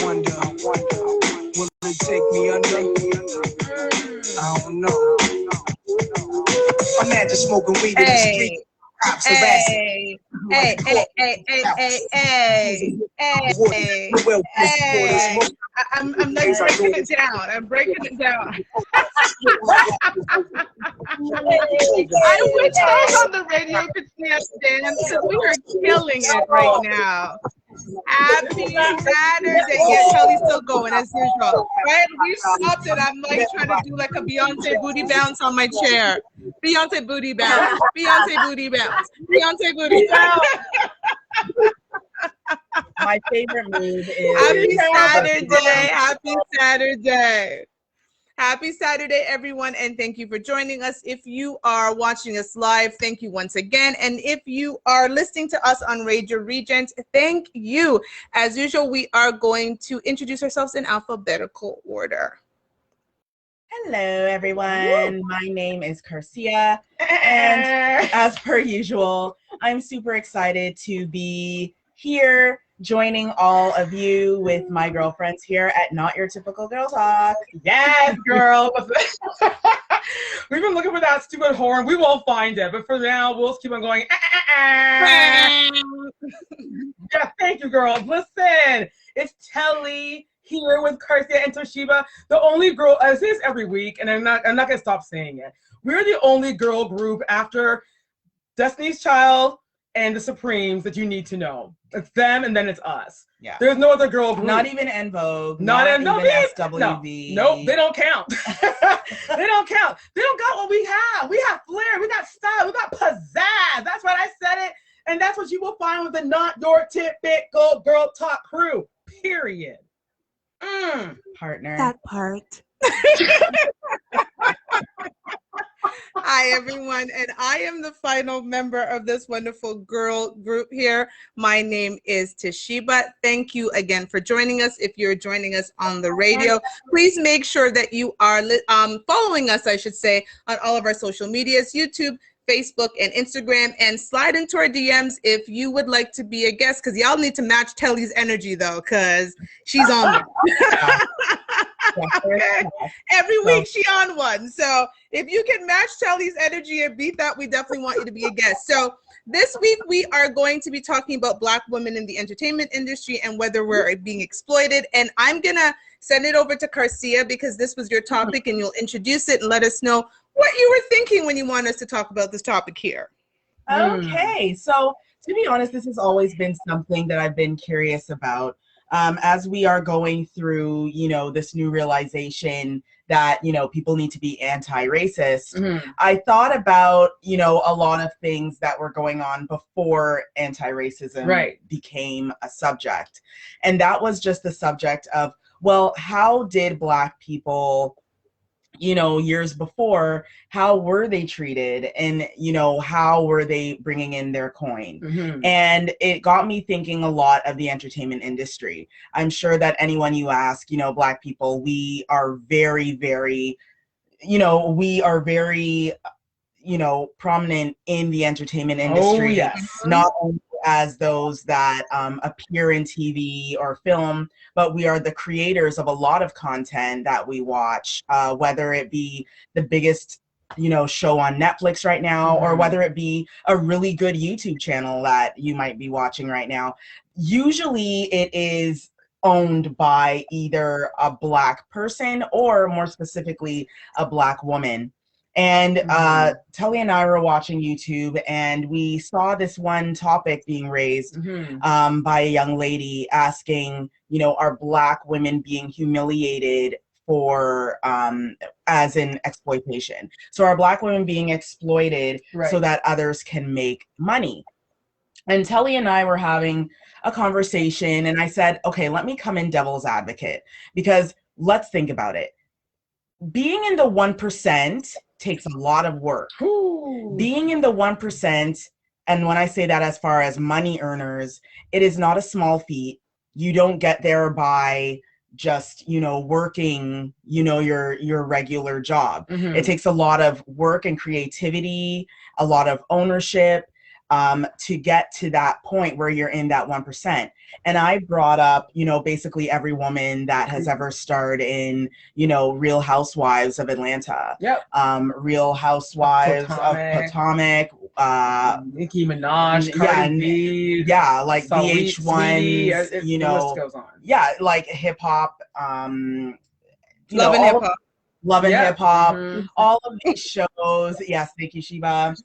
wonder, will it take me under? I don't know. Imagine smoking weed in the street. Cops harassing. Hey. I'm like breaking it down. I'm breaking it down. I wish those on the radio could see us dance because we are killing it right now. Happy Saturday. Yeah, Kelly's still going as usual. Right? We stopped it. I'm like trying to do like a Beyonce booty bounce on my chair. Beyonce booty bounce. Beyonce booty bounce. Beyonce booty bounce. My favorite move is Happy Saturday. Happy Saturday. Happy Saturday, everyone, and thank you for joining us. If you are watching us live, thank you once again. And if you are listening to us on Radio Regent, thank you. As usual, we are going to introduce ourselves in alphabetical order. Hello, everyone. My name is Carcia, and as per usual, I'm super excited to be here joining all of you with my girlfriends here at Not Your Typical Girl Talk. Yes, girl. We've been looking for that stupid horn. We won't find it, but for now, we'll just keep on going. Yeah, thank you, girls. Listen, it's Telly here with Carcia and Toshiba, the only girl. I say this every week, and I'm not gonna stop saying it. We're the only girl group after Destiny's Child and the Supremes that you need to know. It's them, and then it's us. Yeah. There's no other girl group. Not even En Vogue. Not En Vogue. SWV. Nope, they don't count. They don't count. They don't got what we have. We have flair. We got style. We got pizzazz. That's right. I said it. And that's what you will find with the Not Your Typical Girl Talk crew. Period. Partner. That part. Hi, everyone, and I am the final member of this wonderful girl group here. My name is Toshiba. Thank you again for joining us. If you're joining us on the radio, please make sure that you are following us, I should say, on all of our social medias, YouTube, Facebook, and Instagram, and slide into our DMs if you would like to be a guest, because y'all need to match Telly's energy, though, because she's on one. Okay. Every week she on one. So if you can match Telly's energy and beat that, we definitely want you to be a guest. So this week we are going to be talking about Black women in the entertainment industry and whether we're being exploited. And I'm going to send it over to Carcia because this was your topic, and you'll introduce it and let us know what you were thinking when you want us to talk about this topic here. Okay, so to be honest, this has always been something that I've been curious about. As we are going through, this new realization that, people need to be anti-racist, I thought about, a lot of things that were going on before anti-racism became a subject. And that was just the subject of, well, how did Black people, years before, how were they treated, and how were they bringing in their coin? And it got me thinking a lot of the entertainment industry. I'm sure that anyone you ask, Black people, we are very, very, prominent in the entertainment industry. Oh, yes. Not only as those that appear in TV or film, but we are the creators of a lot of content that we watch, whether it be the biggest show on Netflix right now, or whether it be a really good YouTube channel that you might be watching right now. Usually it is owned by either a Black person or, more specifically, a Black woman. And Telly and I were watching YouTube, and we saw this one topic being raised by a young lady asking, are Black women being humiliated for, as in exploitation? So are Black women being exploited so that others can make money? And Telly and I were having a conversation, and I said, okay, let me come in devil's advocate, because let's think about it. Being in the 1% takes a lot of work. Being in the 1%, and when I say that as far as money earners, it is not a small feat. You don't get there by just, working, your regular job. It takes a lot of work and creativity, a lot of ownership, to get to that point where you're in that 1%. And I brought up, basically every woman that has ever starred in, Real Housewives of Atlanta, Yep. Real Housewives of Potomac, Nicki Minaj, Cardi B, yeah, like Saweetie, VH1s, the list goes on. yeah, like hip hop, Love and Hip Hop. Love and Hip Hop, Mhm. all of these shows. Yes, thank you, Sheba.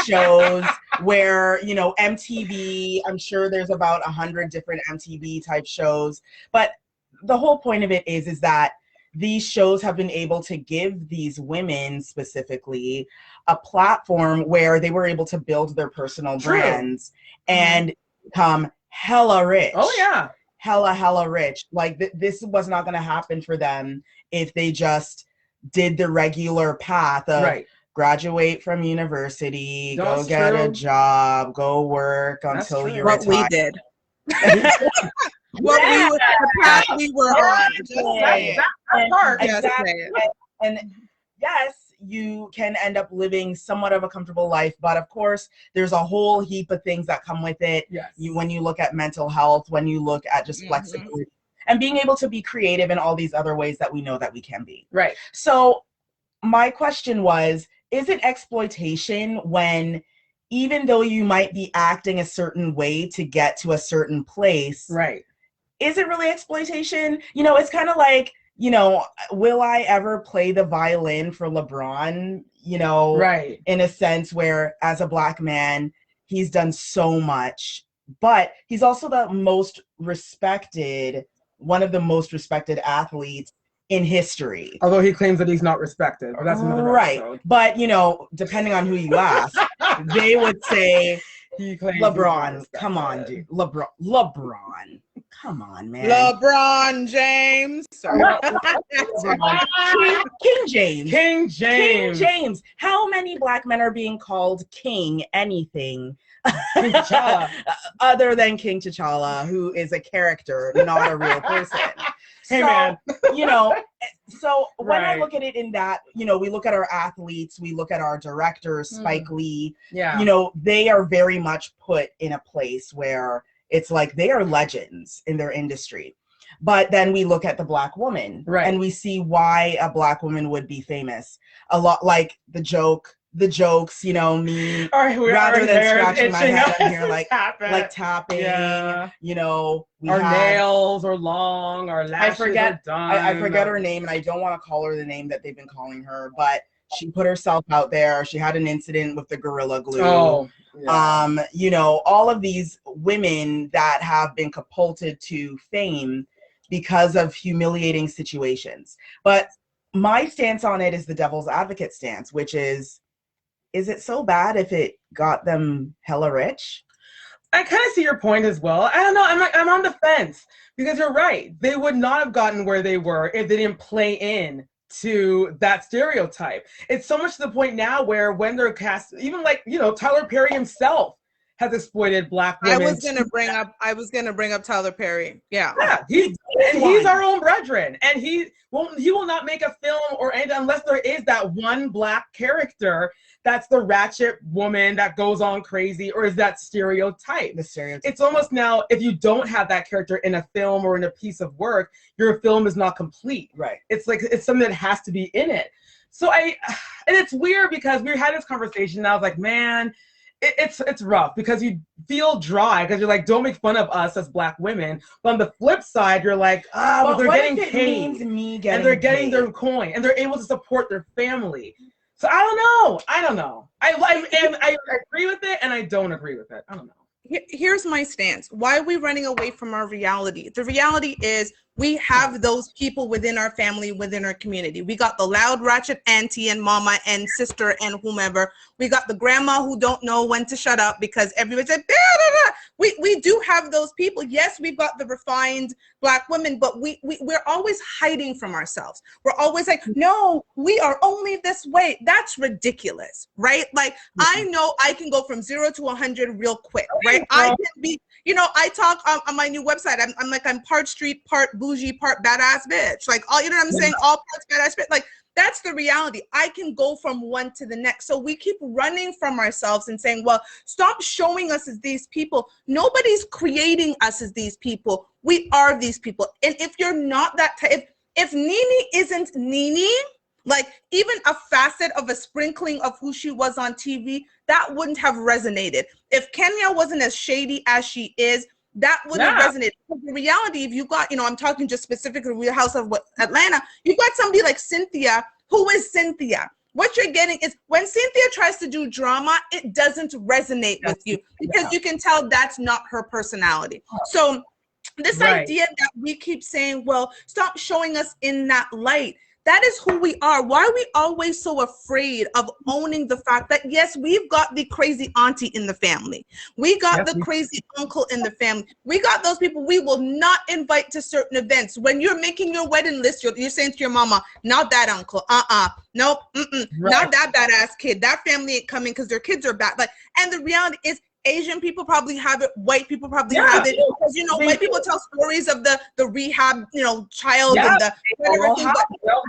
Shows where MTV. I'm sure there's about 100 different MTV type shows, but the whole point of it is that these shows have been able to give these women specifically a platform where they were able to build their personal brands and become hella rich. Oh yeah. Hella rich. Like this was not going to happen for them if they just did the regular path of graduate from university, go get a job, go work until you retire. What we did. The path we were on. And yes, you can end up living somewhat of a comfortable life, but of course there's a whole heap of things that come with it. Yes. When you look at mental health, when you look at just flexibility and being able to be creative in all these other ways that we know that we can be. Right. So my question was, is it exploitation when, even though you might be acting a certain way to get to a certain place, right? Is it really exploitation? It's kind of like, will I ever play the violin for LeBron? Right. In a sense where, as a Black man, he's done so much, but he's also one of the most respected athletes in history. Although he claims that he's not respected, but that's another episode. But depending on who you ask, they would say, LeBron, come on, dude. LeBron, come on, man. LeBron James. Sorry. King James. How many Black men are being called King anything King T'Challa. other than King T'Challa, who is a character, not a real person? Hey, man. So when I look at it in that, we look at our athletes, we look at our directors, Spike Lee, they are very much put in a place where it's like they are legends in their industry. But then we look at the Black woman and we see why a Black woman would be famous. A lot like the jokes, me, rather than scratching my head up here, like tapping, our nails are long, our lashes are done. I forget her name, and I don't want to call her the name that they've been calling her, but she put herself out there. She had an incident with the Gorilla Glue. Oh, yeah. All of these women that have been catapulted to fame because of humiliating situations. But my stance on it is the devil's advocate stance, which is it so bad if it got them hella rich? I kind of see your point as well. I don't know. I'm on the fence because you're right. They would not have gotten where they were if they didn't play in to that stereotype. It's so much to the point now where when they're cast, even Tyler Perry himself has exploited Black women. I was gonna bring up Tyler Perry. Yeah, he's our own brethren, and he will not make a film or anything unless there is that one Black character that's the ratchet woman that goes on crazy, or is that stereotype. It's almost now, if you don't have that character in a film or in a piece of work, your film is not complete. Right. It's like it's something that has to be in it. So and it's weird because we had this conversation and I was like, man, it's rough because you feel dry because you're like, don't make fun of us as Black women. But on the flip side, you're like, but they're getting paid and they're getting their coin and they're able to support their family. So I don't know. I agree with it and I don't agree with it. I don't know. Here's my stance. Why are we running away from our reality? The reality is we have those people within our family, within our community. We got the loud ratchet auntie and mama and sister and whomever. We got the grandma who don't know when to shut up because everybody said, we do have those people. Yes, we've got the refined Black women, but we're always hiding from ourselves. We're always like, no, we are only this way. That's ridiculous, right? Like, I know I can go from 0 to 100 real quick, right? I can be, I talk on my new website. I'm part street, part bougie, part badass bitch. Like, all, what I'm saying? All parts badass bitch. Like, that's the reality. I can go from one to the next. So we keep running from ourselves and saying, well, stop showing us as these people. Nobody's creating us as these people. We are these people. And if you're not that type, if Nene isn't Nene, like even a facet of a sprinkling of who she was on TV, that wouldn't have resonated. If Kenya wasn't as shady as she is, that wouldn't have resonated. But the reality, if you got, I'm talking just specifically Real House of Atlanta, you've got somebody like Cynthia, who is Cynthia. What you're getting is when Cynthia tries to do drama, it doesn't resonate with you because you can tell that's not her personality. So this idea that we keep saying, well, stop showing us in that light. That is who we are. Why are we always so afraid of owning the fact that, yes, we've got the crazy auntie in the family. We got the crazy uncle in the family. We got those people we will not invite to certain events. When you're making your wedding list, you're saying to your mama, not that uncle, nope, not that badass kid. That family ain't coming because their kids are bad. Like, and the reality is, Asian people probably have it. White people probably have it. Because, white people tell stories of the rehab, child and the whatever thing.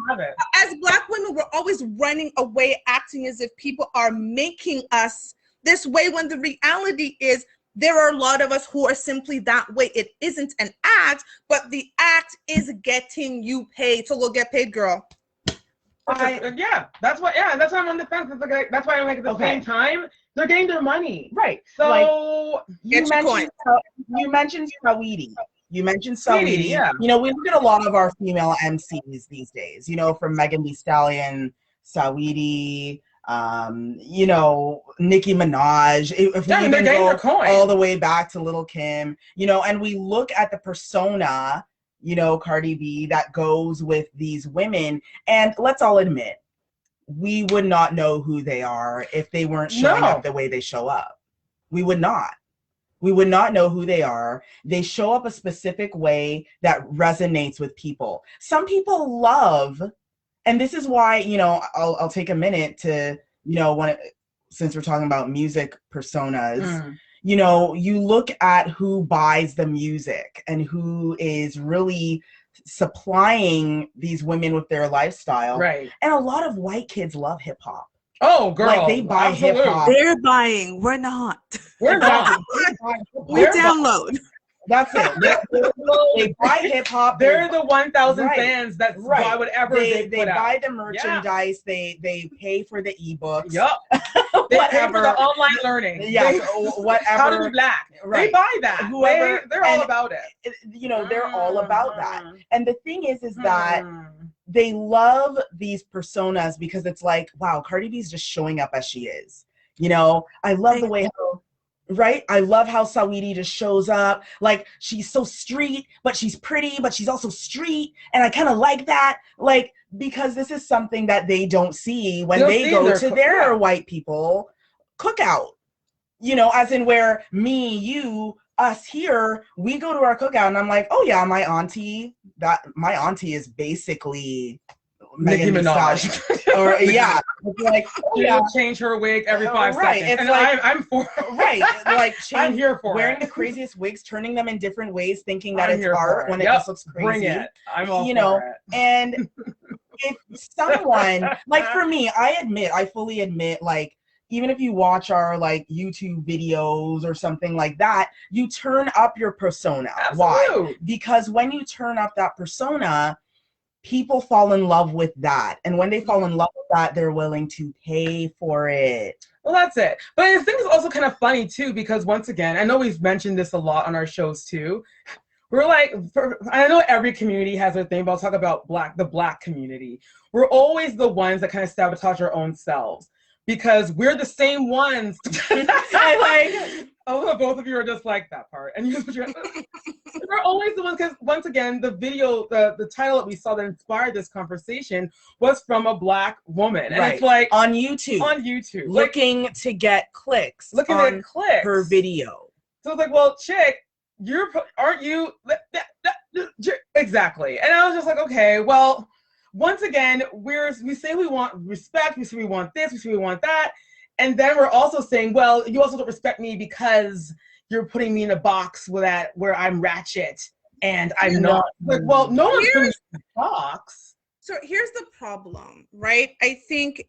But as Black women, we're always running away, acting as if people are making us this way, when the reality is there are a lot of us who are simply that way. It isn't an act, but the act is getting you paid. So go get paid, girl. That's why I'm on the fence. That's why I'm like, at the same time, they're getting their money. Right. So like, you mentioned Saweetie. You mentioned Saweetie. Yeah. We look at a lot of our female MCs these days, from Megan Thee Stallion, Saweetie, Nicki Minaj. If we even go all the way back to Lil' Kim, and we look at the persona, Cardi B, that goes with these women. And let's all admit, we would not know who they are if they weren't showing up the way they show up. We would not. We would not know who they are. They show up a specific way that resonates with people. Some people love, and this is why, I'll take a minute to, since we're talking about music personas, you look at who buys the music and who is really supplying these women with their lifestyle. Right. And a lot of white kids love hip hop. Oh, girl. Like, they buy hip hop. They're buying. We're not. We're not. We download. That's it. They buy hip hop. They're the 1,000 fans that buy whatever they buy the merchandise. Yeah. They pay for the ebooks. Yup. They pay for the online learning. Yeah. Whatever. How to be Black. Right. They buy that. They're all about it. They're all about that. And the thing is that they love these personas because it's like, wow, Cardi B's just showing up as she is. I love the way how. Right? I love how Saweetie just shows up. Like, she's so street, but she's pretty, but she's also street. And I kind of like that. Like, because this is something that they don't see when they go to their white people cookout. As in where me, you, us here, we go to our cookout and I'm like, oh yeah, my auntie is basically Nicki Minaj. Or yeah, it's like she'll change her wig every 5 seconds. It's and like, I'm for right. Like I'm here for wearing the craziest wigs, turning them in different ways, thinking that it's art when it just looks crazy. Bring it. I'm all for it. And if someone like, for me, I fully admit, like, even if you watch our like YouTube videos or something like that, you turn up your persona. Absolutely. Why? Because when you turn up that persona, people fall in love with that. And when they fall in love with that, they're willing to pay for it. Well, that's it. But I think it's also kind of funny too, because once again, I know we've mentioned this a lot on our shows too. We're like, I know every community has their thing, but I'll talk about the Black community. We're always the ones that kind of sabotage our own selves because we're the same ones. Both of you are just like that part. And we're always the ones, because once again, the video, the title that we saw that inspired this conversation was from a Black woman. And it's like on YouTube. Looking to get clicks. Her video. So it's like, well, chick, aren't you exactly? And I was just like, okay, well, once again, we say we want respect, we say we want this, we say we want that, and then we're also saying, well, you also don't respect me because you're putting me in a box where I'm ratchet and I'm not. Like, well, no one's putting me in a box. So here's the problem, right? I think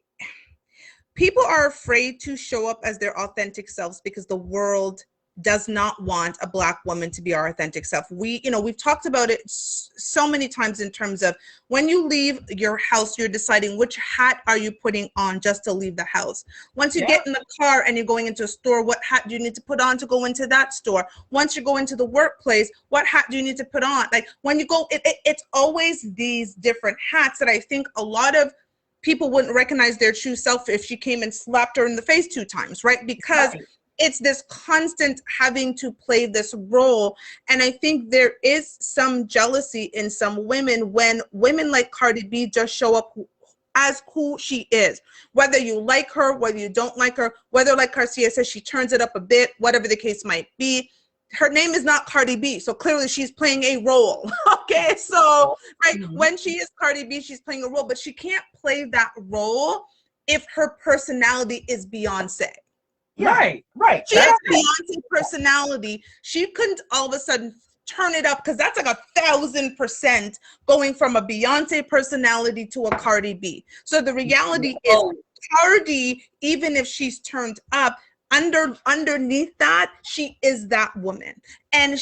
people are afraid to show up as their authentic selves because the world does not want a Black woman to be our authentic self. We've talked about it so many times in terms of when you leave your house, you're deciding which hat are you putting on just to leave the house. Once you get in the car and you're going into a store, what hat do you need to put on to go into that store? Once you go into the workplace, what hat do you need to put on? Like when you go, it's always these different hats that I think a lot of people wouldn't recognize their true self if she came and slapped her in the face 2 times, right? Because it's this constant having to play this role. And I think there is some jealousy in some women when women like Cardi B just show up as who she is. Whether you like her, whether you don't like her, whether, like Garcia says, she turns it up a bit, whatever the case might be. Her name is not Cardi B, so clearly she's playing a role. Okay, so when she is Cardi B, she's playing a role, but she can't play that role if her personality is Beyonce. Yeah. Right. She has Beyonce personality. She couldn't all of a sudden turn it up because that's like 1,000% going from a Beyonce personality to a Cardi B. So the reality is Cardi, even if she's turned up, underneath that, she is that woman. And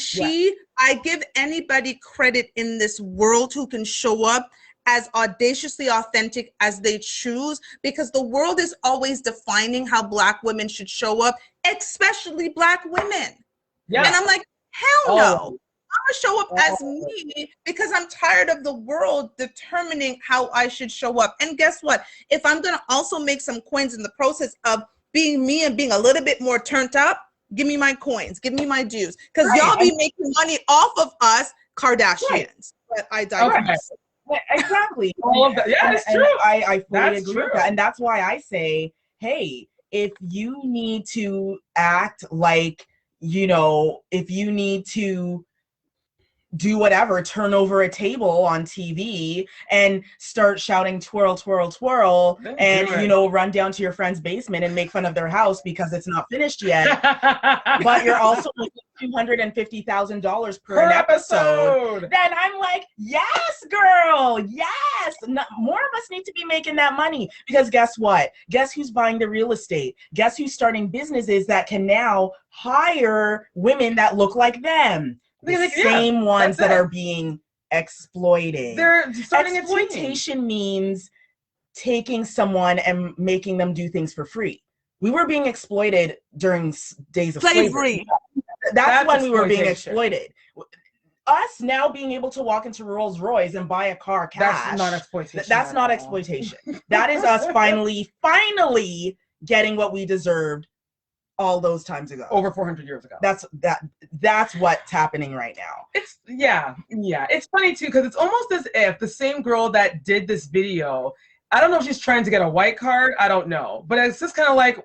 I give anybody credit in this world who can show up as audaciously authentic as they choose, because the world is always defining how Black women should show up, especially Black women. And I'm like, hell no. I'm gonna show up as me because I'm tired of the world determining how I should show up. And guess what? If I'm gonna also make some coins in the process of being me and being a little bit more turned up, give me my coins, give me my dues. Because y'all be making money off of us Kardashians. But I digress. Exactly. All of that. Yeah, it's true. I fully agree with that. And that's why I say, hey, if you need to act like, if you need to do whatever, turn over a table on TV and start shouting twirl, twirl, twirl, and, run down to your friend's basement and make fun of their house because it's not finished yet. But you're also making $250,000 per an episode. Then I'm like, yes, girl, yes. More of us need to be making that money because guess what? Guess who's buying the real estate? Guess who's starting businesses that can now hire women that look like them? The same ones that are being exploited. They're starting exploitation means taking someone and making them do things for free. We were being exploited during days of slavery. That's when we were being exploited. Us now being able to walk into Rolls Royce and buy a car cash. That's not exploitation. That's not exploitation. That is us finally getting what we deserved all those times ago. Over 400 years ago. That's what's happening right now. It's It's funny too, because it's almost as if the same girl that did this video, I don't know if she's trying to get a white card, I don't know. But it's just kind of like,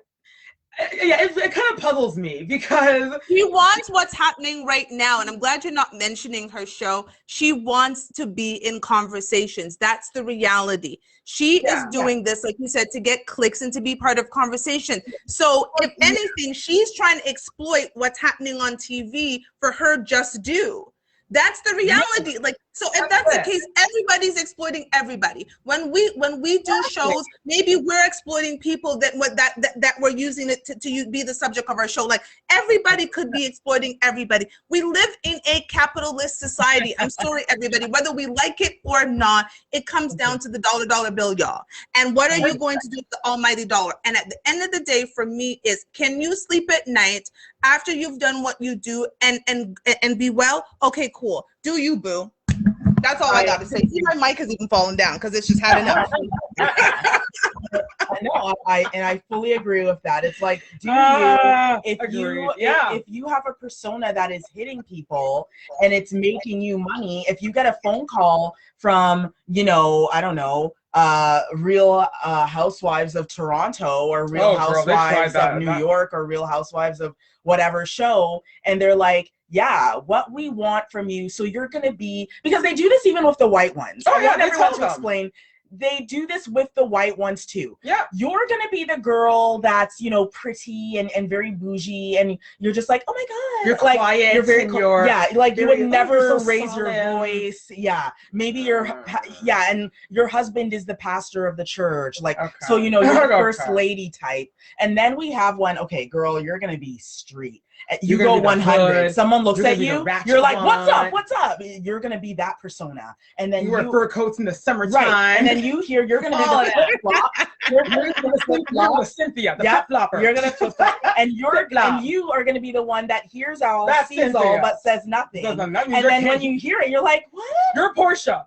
it kind of puzzles me because she wants what's happening right now, and I'm glad you're not mentioning her show. She wants to be in conversations. That's the reality. She is doing this, like you said, to get clicks and to be part of conversation. So if anything, she's trying to exploit what's happening on TV for her just due. That's the reality. Like, so if that's the case, everybody's exploiting everybody. When we do shows, maybe we're exploiting people that we're using it to be the subject of our show. Like everybody could be exploiting everybody. We live in a capitalist society. I'm sorry, everybody, whether we like it or not, it comes down to the dollar bill, y'all. And what are you going to do with the almighty dollar? And at the end of the day, for me, is can you sleep at night after you've done what you do and be well? Okay, cool. Do you, boo? That's all I got to say. See, my mic has even fallen down because it's just had enough. I know, I fully agree with that. It's like, if you have a persona that is hitting people and it's making you money, if you get a phone call from, I don't know, Real Housewives of Toronto or Real Housewives of New York or Real Housewives of whatever show, and they're like, yeah, what we want from you, so you're going to be, because they do this even with the white ones. Oh, yeah, everyone to explain, they do this with the white ones too. Yeah. You're gonna be the girl that's, you know, pretty and very bougie, and you're just like, oh my god, You're like quiet. you're very and you're yeah, like you very- would never you're so raise your solemn. voice. Yeah, maybe yeah, and your husband is the pastor of the church, like Okay. so, you know, you're the Okay. first lady type. And then we have one, okay, girl, you're gonna be street. You You're gonna go be the 100. hood. Someone looks You're gonna at be the you, ratchet you're like, what's up? one. What's up? You're gonna be that persona. And then You wear fur coats in the summertime. right. And then you here, you're gonna All be of the that. flip-flop. You're with Cynthia, the Yep. flip-flopper. You're gonna flip flop, and Flip-flop. and you are gonna be the one that hears all, That's sees all, Cynthia. but says nothing. Doesn't matter. And You're then when Candy. you hear it, you're like, what? You're Portia.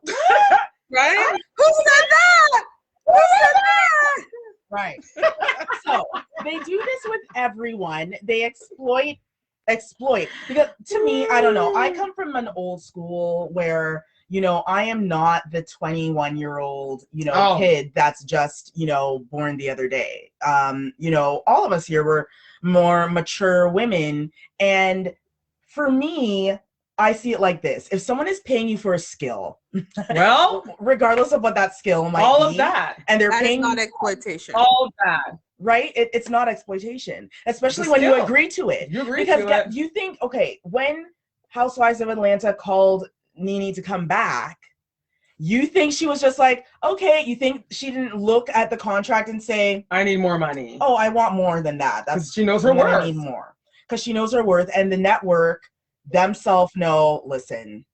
Right? Who said that? Who said that? Right. So they do this with everyone. They exploit because to me, I don't know, I come from an old school where, you know, I am not the 21-year-old, you know, kid that's just, you know, born the other day. You know, all of us here were more mature women, and for me, I see it like this. If someone is paying you for a skill, Well, regardless of what that skill might all be, of that. and they're That is paying not you, exploitation. All of that. right? It's not exploitation, especially The when you skill. agree to it. You agree Because to it. you think, okay, when Housewives of Atlanta called Nene to come back, you think she was just like, okay, you think she didn't look at the contract and say, I need more money. oh, I want more than that. Because That's she knows her I worth. need more. Because she knows her worth, and the network themselves know, listen,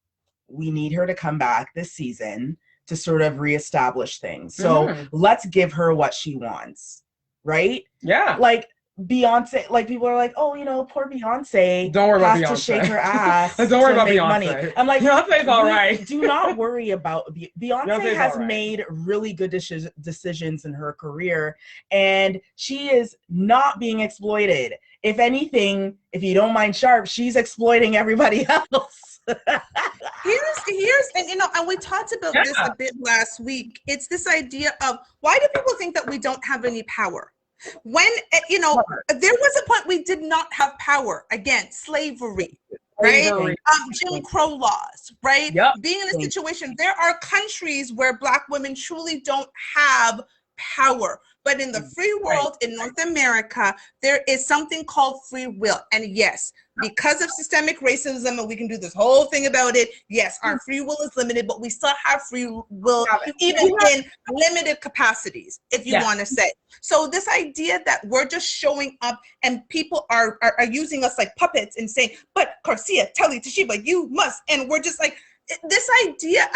we need her to come back this season to sort of reestablish things. So Mhm. let's give her what she wants, right? Yeah. Like Beyonce, like people are like, oh, you know, poor Beyonce Don't worry about has to Beyonce. shake her ass. Don't worry to about make Beyonce. money. I'm like, Beyonce's all we right. do not worry about Beyonce. Beyonce's has all right. made really good decisions in her career, and she is not being exploited. If anything, if you don't mind Sharp, she's exploiting everybody else. Here's and you know, and we talked about this Yeah. a bit last week. It's this idea of, why do people think that we don't have any power? When you know, there was a point we did not have power. Again, slavery, right? Slavery. Jim Crow laws, right? Yep. Being in a situation, there are countries where Black women truly don't have power. But in the free world, in North America, there is something called free will. And yes, because of systemic racism, and we can do this whole thing about it, yes, our free will is limited, but we still have free will, even in limited capacities, if you Yeah. want to say. So this idea that we're just showing up and people are using us like puppets and saying, but Garcia, Telly, Toshiba, you must, and we're just like, this idea,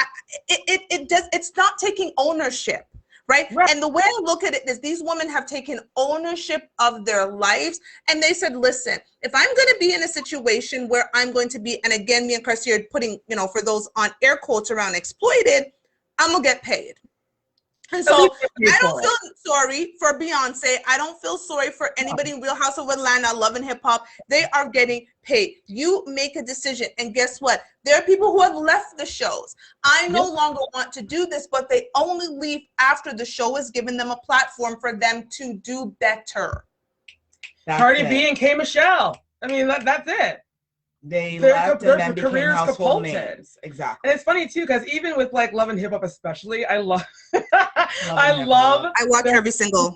it's not taking ownership. Right? And the way I look at it is, these women have taken ownership of their lives, and they said, listen, if I'm going to be in a situation where I'm going to be, and again, me and Garcia are putting, you know, for those on air quotes around exploited, I'm going to get paid. And so I don't feel sorry for Beyonce. I don't feel sorry for anybody in Real House of Atlanta, Love and Hip Hop. They are getting paid. You make a decision. And guess what? There are people who have left the shows. I no longer want to do this, but they only leave after the show has given them a platform for them to do better. Cardi B and K Michelle. I mean, that's it. They Their left careers and then became household catapulted. names. Exactly. And it's funny too, because even with like Love and Hip Hop, especially, I love, I love. I watch every single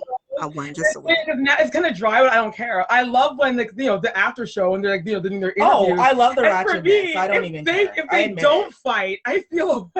one just so It's kind of dry, but I don't care. I love when the after show and they're like, doing their interviews. Oh, I love the And for ratchetness. me, I don't if even they, care. If I they admit don't it. fight, I feel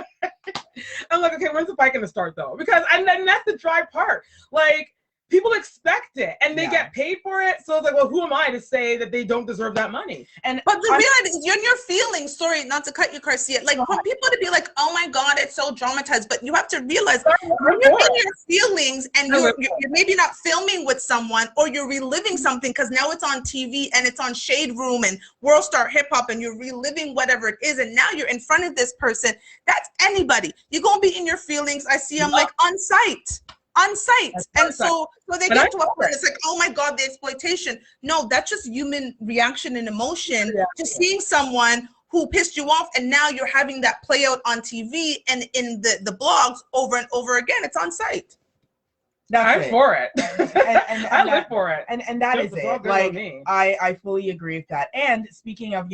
I'm like, okay, when's the fight gonna start though? Because and that's the dry part. Like, people expect it and they get paid for it. So it's like, well, who am I to say that they don't deserve that money? But the reality is, you're in your feelings. Sorry, not to cut you, Garcia. Like, for people to be like, "Oh my God, it's so dramatized," but you have to realize when you're in your feelings and you're maybe not filming with someone, or you're reliving something because now it's on TV and it's on Shade Room and World Star Hip Hop, and you're reliving whatever it is, and now you're in front of this person. That's anybody. You're gonna be in your feelings. I see them like on site. And so they get to a point, it's like, oh my God, the exploitation. No, that's just human reaction and emotion to seeing someone who pissed you off, and now you're having that play out on TV and in the blogs over and over again. It's on site. I'm for it. And I live for it. And that is it. Like, I fully agree with that. And speaking of,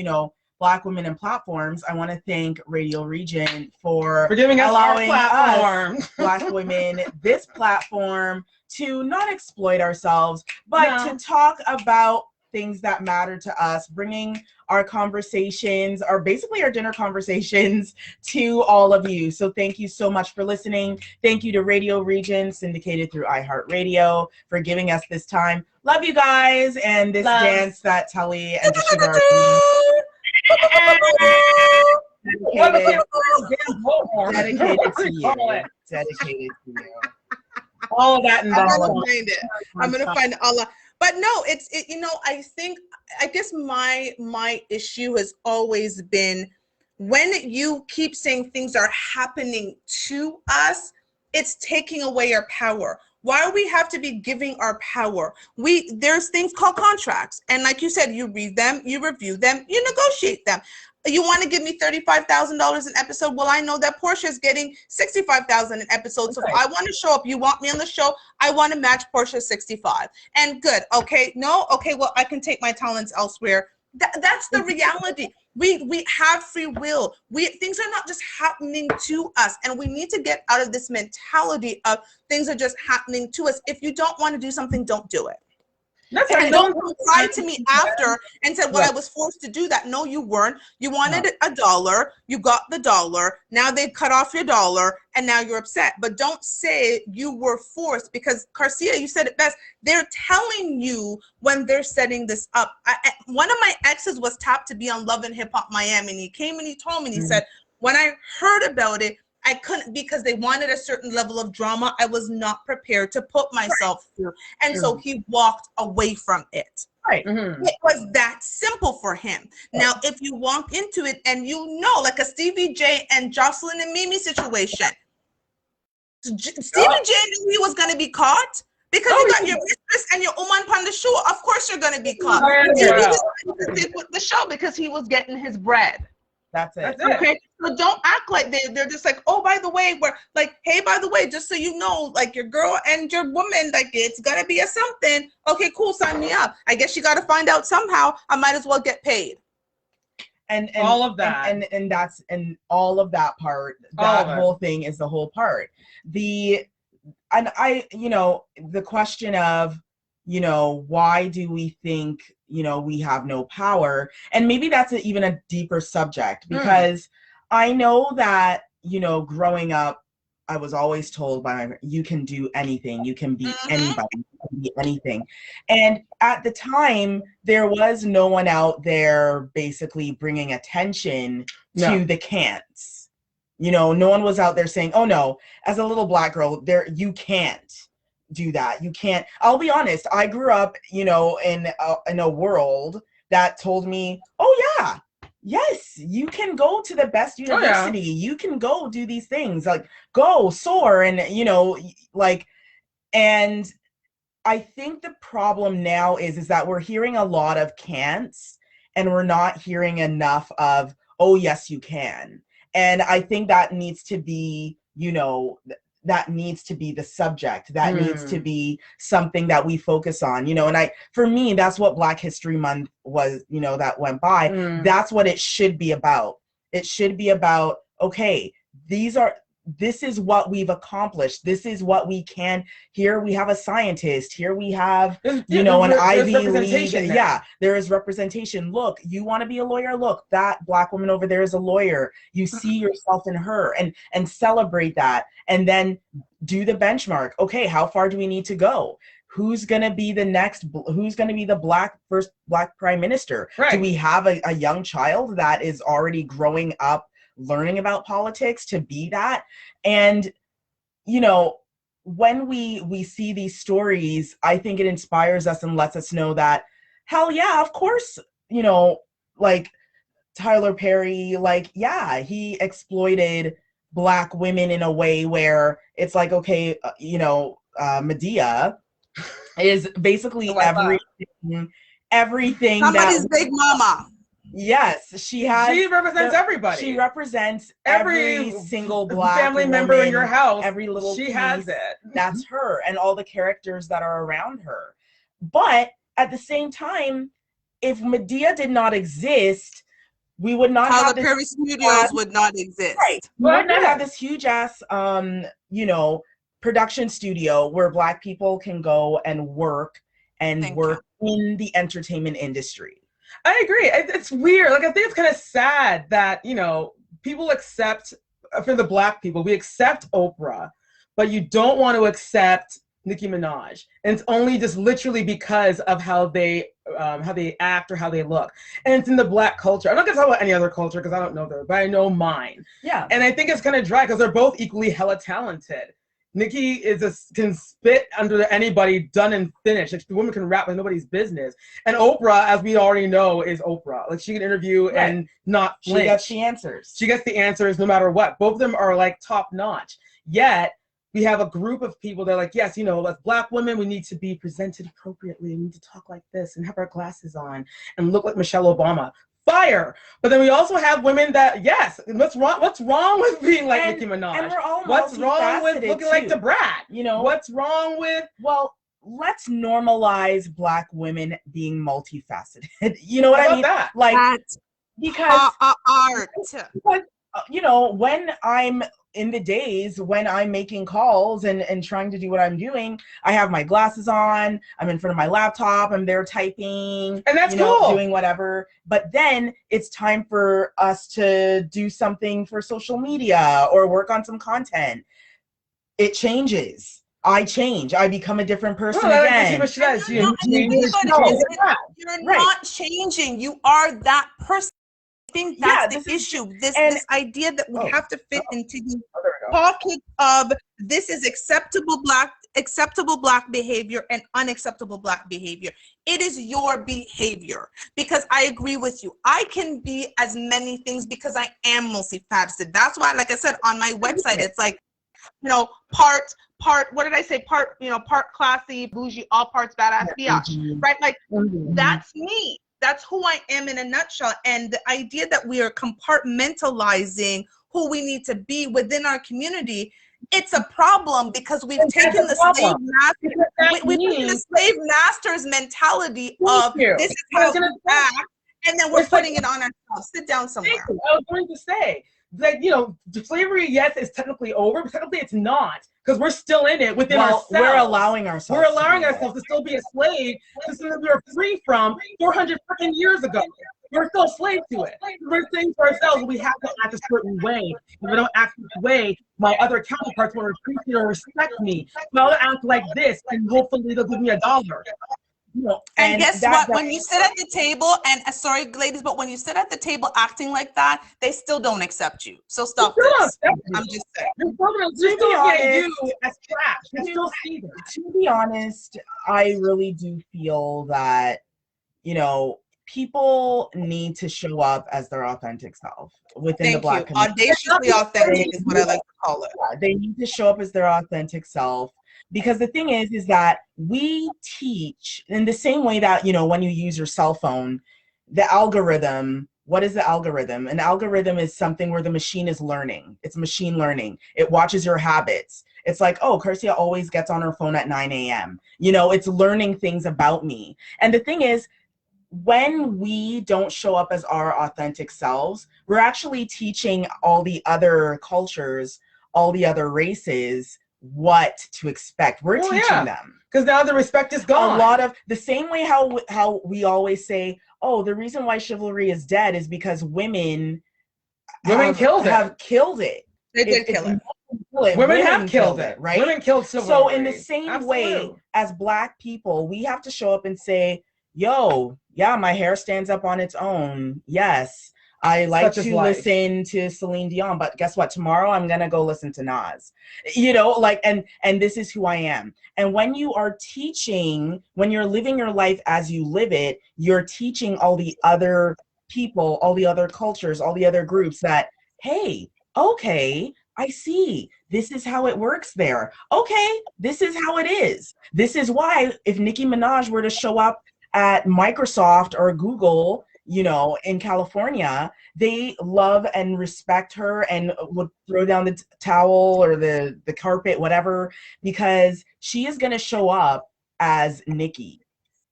Black women in platforms, I want to thank Radio Regent for giving us our allowing platform. us, Black women, this platform to not exploit ourselves, but to talk about things that matter to us, bringing our conversations, basically our dinner conversations, to all of you. So thank you so much for listening. Thank you to Radio Regent, syndicated through iHeartRadio, for giving us this time. Love you guys, and this dance that Telly and Teshiba are dedicated to you. Dedicated to you. All of that and I'm all gonna find it. I'm gonna find it all. But no, you know, I guess my issue has always been when you keep saying things are happening to us, it's taking away our power. Why do we have to be giving our power? There's things called contracts, and like you said, you read them, you review them, you negotiate them. You want to give me $35,000 an episode? Well, I know that Portia is getting $65,000 an episode. So if I want to show up, you want me on the show, I want to match Portia's 65. And good. Okay. No. Okay. Well, I can take my talents elsewhere. That's the reality. We have free will. Things are not just happening to us, and we need to get out of this mentality of things are just happening to us. If you don't want to do something, don't do it. That's and right. don't cry to me after and said, well, I was forced to do that. No, you weren't. You wanted $1. You got the $1. Now they've cut off your $1, and now you're upset. But don't say you were forced, because Garcia, you said it best. They're telling you when they're setting this up. One of my exes was tapped to be on Love and Hip Hop Miami, and he came and he told me, and he said, when I heard about it, I couldn't, because they wanted a certain level of drama. I was not prepared to put myself through. And so he walked away from it. Right. It was that simple for him. Now, if you walk into it and you know, like a Stevie J and Jocelyn and Mimi situation, Stevie J knew he was going to be caught. Because you got your mistress and your Oman Panda show, of course you're going to be caught. He decided to stick with the show because he was getting his bread. That's it. Okay, so don't act like they're just like, oh, by the way, we're like, hey, by the way, just so you know, like your girl and your woman, like it's gonna be a something. Okay, cool, sign me up. I guess you got to find out somehow. I might as well get paid. And all of that, and that's all of that part. That whole thing is the whole part. The question of, why do we think, we have no power? And maybe that's even a deeper subject, because I know that, growing up, I was always told you can do anything, you can be anybody, you can be anything. And at the time, there was no one out there basically bringing attention to the can'ts. No one was out there saying, oh no, as a little Black girl, you can't do that. You can't. I'll be honest. I grew up, in a world that told me, oh yeah, yes, you can go to the best university. You can go do these things, like go soar, and and I think the problem now is that we're hearing a lot of can'ts, and we're not hearing enough of, oh yes, you can. And I think that needs to be, that needs to be the subject. That needs to be something that we focus on, and for me, that's what Black History Month was, that went by. That's what it should be about. It should be about, okay, this is what we've accomplished. This is what we can. Here we have a scientist. Here we have, an Ivy League. Yeah, there is representation. Look, you want to be a lawyer? Look, that Black woman over there is a lawyer. You see yourself in her, and celebrate that, and then do the benchmark. Okay, how far do we need to go? Who's going to be who's going to be the first Black prime minister? Right. Do we have a young child that is already growing up learning about politics to be that? And when we see these stories, I think it inspires us and lets us know that, hell yeah, of course, like Tyler Perry, he exploited Black women in a way where it's like, okay, Medea is basically everything somebody's big mama. Yes, she represents everybody. She represents every single Black family member in your house. Every little she piece, has it. That's her, and all the characters that are around her. But at the same time, if Medea did not exist, We would not Tyler have this Perry Studios would not exist. right. We would not have this huge ass production studio where Black people can go and work in the entertainment industry. I agree. It's weird. Like, I think it's kind of sad that, people accept, for the Black people, we accept Oprah, but you don't want to accept Nicki Minaj. And it's only just literally because of how they act or how they look. And it's in the Black culture. I'm not going to talk about any other culture because I don't know them, but I know mine. Yeah. And I think it's kind of dry because they're both equally hella talented. Nicki can spit under anybody, done and finished. Like, the woman can rap like nobody's business. And Oprah, as we already know, is Oprah. Like, she can interview and not flinch. She gets the answers. She gets the answers no matter what. Both of them are like top notch. Yet we have a group of people that are like, yes, as Black women, we need to be presented appropriately. We need to talk like this and have our glasses on and look like Michelle Obama. Fire. But then we also have women that, yes, what's wrong with being like Nicki Minaj? And we're all what's wrong with looking like Da Brat? What's wrong with... Well, let's normalize Black women being multifaceted. You know what I mean? That? Like, because art. When I'm in the days when I'm making calls and trying to do what I'm doing, I have my glasses on, I'm in front of my laptop, I'm there typing, and that's cool, doing whatever. But then it's time for us to do something for social media or work on some content. It changes. I change. I become a different person again. You're not changing. You are that person. I think that's the issue. This idea that we have to fit into the pocket of this is acceptable black behavior and unacceptable Black behavior. It is your behavior, because I agree with you. I can be as many things because I am multifaceted. That's why, like I said, on my website, it's like, part, what did I say? Part classy, bougie, all parts badass, biatch, right? Like, that's me. That's who I am in a nutshell. And the idea that we are compartmentalizing who we need to be within our community, it's a problem, because we've taken the slave master's mentality of this is how we act, and then we're putting it on ourselves. Sit down somewhere. I was going to say, like, slavery, yes, is technically over, but technically it's not, because we're still in it within ourselves. We're allowing ourselves. We're allowing ourselves to still be a slave to something we were free from 400 freaking years ago. We're still a slave to it. We're saying to ourselves, we have to act a certain way. If I don't act this way, my other counterparts won't appreciate or respect me. So I'll act like this, and hopefully they'll give me $1. And guess what? When you sit at the table, and sorry, ladies, but when you sit at the table acting like that, they still don't accept you. So stop this. I'm just saying. To be honest, I really do feel that, people need to show up as their authentic self within the Black community. Audaciously authentic is what I like to call it. Yeah, they need to show up as their authentic self. Because the thing is that we teach in the same way that, when you use your cell phone, the algorithm, what is the algorithm? An algorithm is something where the machine is learning. It's machine learning. It watches your habits. It's like, oh, Karsia always gets on her phone at 9 a.m. It's learning things about me. And the thing is, when we don't show up as our authentic selves, we're actually teaching all the other cultures, all the other races, what to expect. We're teaching them, because now the respect is gone. A lot of the same way how we always say, oh, the reason why chivalry is dead is because women have killed it. They did kill it. Women have killed it, right? Women killed chivalry. So in the same way, as Black people, we have to show up and say, yo, yeah, my hair stands up on its own. Yes, I like to listen to Celine Dion, but guess what? Tomorrow I'm gonna go listen to Nas. And this is who I am. And when you are teaching, when you're living your life as you live it, you're teaching all the other people, all the other cultures, all the other groups that, hey, okay, I see. This is how it works there. Okay, this is how it is. This is why if Nicki Minaj were to show up at Microsoft or Google, in California, they love and respect her and would throw down the towel or the carpet, whatever, because she is going to show up as Nicki.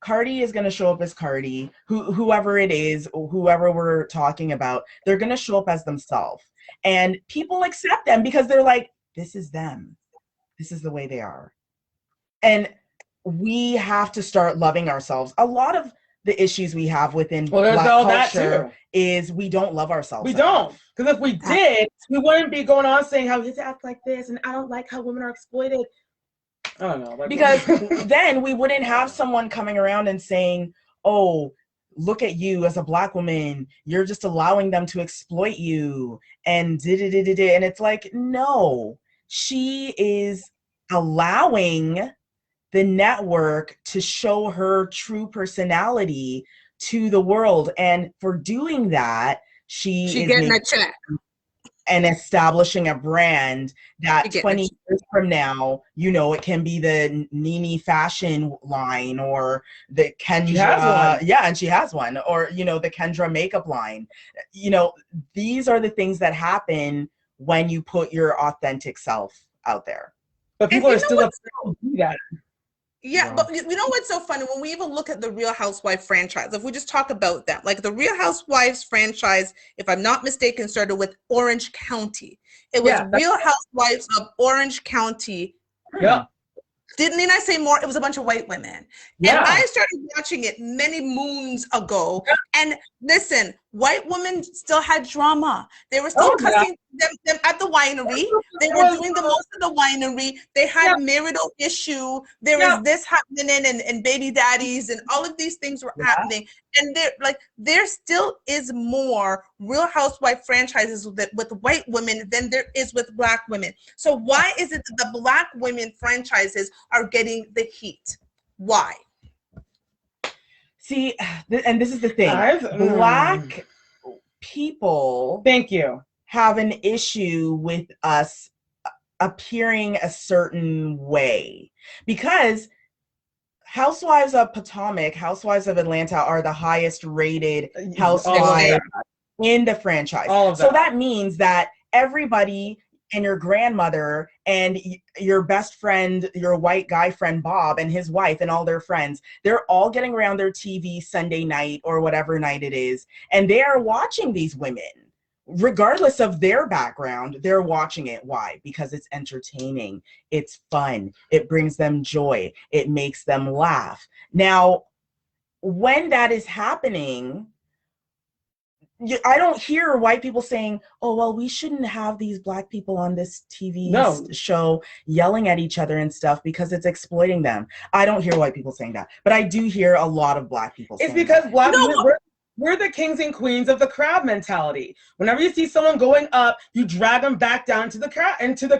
Cardi is going to show up as Cardi. Whoever it is, whoever we're talking about, they're going to show up as themselves. And people accept them because they're like, this is them. This is the way they are. And we have to start loving ourselves. A lot of the issues we have within Black culture is we don't love ourselves. We don't. Because if we did, we wouldn't be going on saying how his act like this and I don't like how women are exploited. I don't know. Because then we wouldn't have someone coming around and saying, oh, look at you as a Black woman. You're just allowing them to exploit you. And and it's like, no, she is allowing the network to show her true personality to the world. And for doing that, she is getting a check. And establishing a brand that 20 years from now, you know, it can be the Nene fashion line or the Kendra. Yeah, and she has one. Or, you know, the Kendra makeup line. You know, these are the things that happen when you put your authentic self out there. But people are still upset to do that. Yeah, but you know what's so funny? When we even look at the Real Housewives franchise, if we just talk about them, like the Real Housewives franchise, if I'm not mistaken, started with Orange County. It was Real Housewives of Orange County. Yeah. Didn't I say more? It was a bunch of white women. Yeah. And I started watching it many moons ago. Yeah. And listen, white women still had drama. They were still cussing them at the winery. They were doing the most of the winery. They had marital issue. There was this happening and baby daddies and all of these things were happening. And there still is more Real Housewife franchises with white women than there is with Black women. So why is it that the Black women franchises are getting the heat? Why? See, and this is the thing. Black people, thank you, have an issue with us appearing a certain way because Housewives of Potomac, Housewives of Atlanta are the highest rated housewives in the franchise. So that means that everybody and your grandmother and your best friend, your white guy friend Bob and his wife and all their friends, they're all getting around their TV Sunday night or whatever night it is, and they are watching these women. Regardless of their background, they're watching it. Why? Because it's entertaining. It's fun. It brings them joy. It makes them laugh. Now, when that is happening, I don't hear white people saying, oh, well, we shouldn't have these Black people on this TV show yelling at each other and stuff because it's exploiting them. I don't hear white people saying that. But I do hear a lot of Black people saying that. It's because Black women, we're the kings and queens of the crab mentality. Whenever you see someone going up, you drag them back down to the